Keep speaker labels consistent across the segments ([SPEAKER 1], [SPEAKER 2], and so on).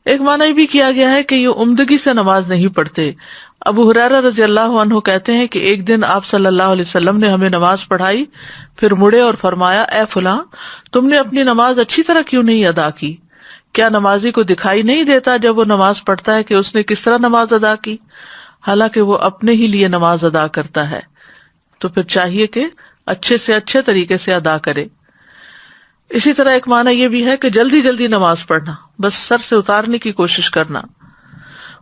[SPEAKER 1] ایک معنی یہ بھی کیا گیا ہے کہ یہ عمدگی سے نماز نہیں پڑھتے۔ ابو ہریرہ رضی اللہ عنہ کہتے ہیں کہ ایک دن آپ صلی اللہ علیہ وسلم نے ہمیں نماز پڑھائی، پھر مڑے اور فرمایا، اے فلاں، تم نے اپنی نماز اچھی طرح کیوں نہیں ادا کی؟ کیا نمازی کو دکھائی نہیں دیتا جب وہ نماز پڑھتا ہے کہ اس نے کس طرح نماز ادا کی؟ حالانکہ وہ اپنے ہی لیے نماز ادا کرتا ہے، تو پھر چاہیے کہ اچھے سے اچھے طریقے سے ادا کرے۔ اسی طرح ایک معنی یہ بھی ہے کہ جلدی جلدی نماز پڑھنا، بس سر سے اتارنے کی کوشش کرنا۔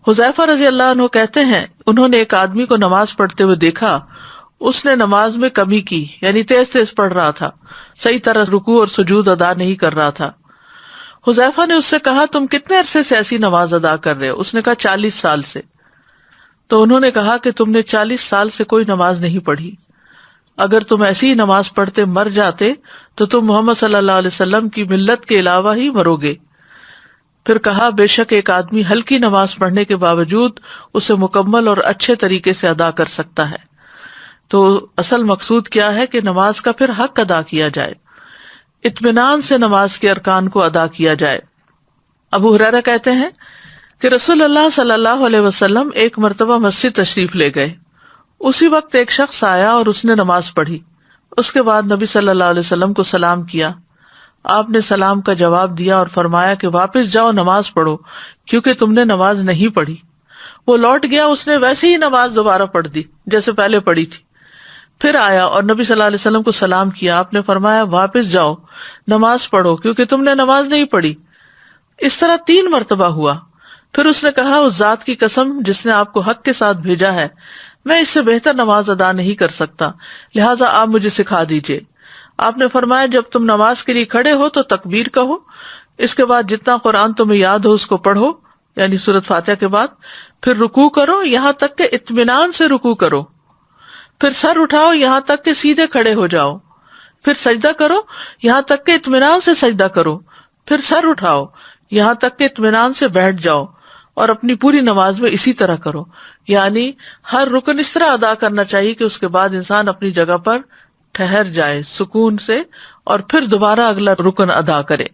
[SPEAKER 1] حذیفہ رضی اللہ عنہ کہتے ہیں، انہوں نے ایک آدمی کو نماز پڑھتے ہوئے دیکھا، اس نے نماز میں کمی کی، یعنی تیز تیز پڑھ رہا تھا، صحیح طرح رکوع اور سجود ادا نہیں کر رہا تھا۔ حذیفہ نے اس سے کہا، تم کتنے عرصے سے ایسی نماز ادا کر رہے ہو؟ اس نے کہا 40 سال سے۔ تو انہوں نے کہا کہ تم نے 40 سال سے کوئی نماز نہیں پڑھی، اگر تم ایسی ہی نماز پڑھتے مر جاتے تو تم محمد صلی اللہ علیہ وسلم کی ملت کے علاوہ ہی مرو گے۔ پھر کہا، بے شک ایک آدمی ہلکی نماز پڑھنے کے باوجود اسے مکمل اور اچھے طریقے سے ادا کر سکتا ہے۔ تو اصل مقصود کیا ہے کہ نماز کا پھر حق ادا کیا جائے، اطمینان سے نماز کے ارکان کو ادا کیا جائے۔ ابو ہریرہ کہتے ہیں کہ رسول اللہ صلی اللہ علیہ وسلم ایک مرتبہ مسجد تشریف لے گئے، اسی وقت ایک شخص آیا اور اس نے نماز پڑھی۔ اس کے بعد نبی صلی اللہ علیہ وسلم کو سلام کیا، آپ نے سلام کا جواب دیا اور فرمایا کہ واپس جاؤ، نماز پڑھو، کیونکہ تم نے نماز نہیں پڑھی۔ وہ لوٹ گیا، اس نے ویسے ہی نماز دوبارہ پڑھ دی جیسے پہلے پڑھی تھی۔ پھر آیا اور نبی صلی اللہ علیہ وسلم کو سلام کیا، آپ نے فرمایا واپس جاؤ، نماز پڑھو، کیونکہ تم نے نماز نہیں پڑھی۔ اس طرح 3 مرتبہ ہوا۔ پھر اس نے کہا، اس ذات کی قسم جس نے آپ کو حق کے ساتھ بھیجا ہے، میں اس سے بہتر نماز ادا نہیں کر سکتا، لہٰذا آپ مجھے سکھا دیجئے۔ آپ نے فرمایا، جب تم نماز کے لیے کھڑے ہو تو تکبیر کہو، اس کے بعد جتنا قرآن تمہیں یاد ہو اس کو پڑھو، یعنی سورۃ فاتحہ کے بعد، پھر رکوع کرو یہاں تک کہ اطمینان سے رکوع کرو، پھر سر اٹھاؤ یہاں تک کہ سیدھے کھڑے ہو جاؤ، پھر سجدہ کرو یہاں تک کہ اطمینان سے سجدہ کرو، پھر سر اٹھاؤ یہاں تک کہ اطمینان سے بیٹھ جاؤ، اور اپنی پوری نماز میں اسی طرح کرو۔ یعنی ہر رکن اس طرح ادا کرنا چاہیے کہ اس کے بعد انسان اپنی جگہ پر ٹھہر جائے سکون سے، اور پھر دوبارہ اگلا رکن ادا کرے۔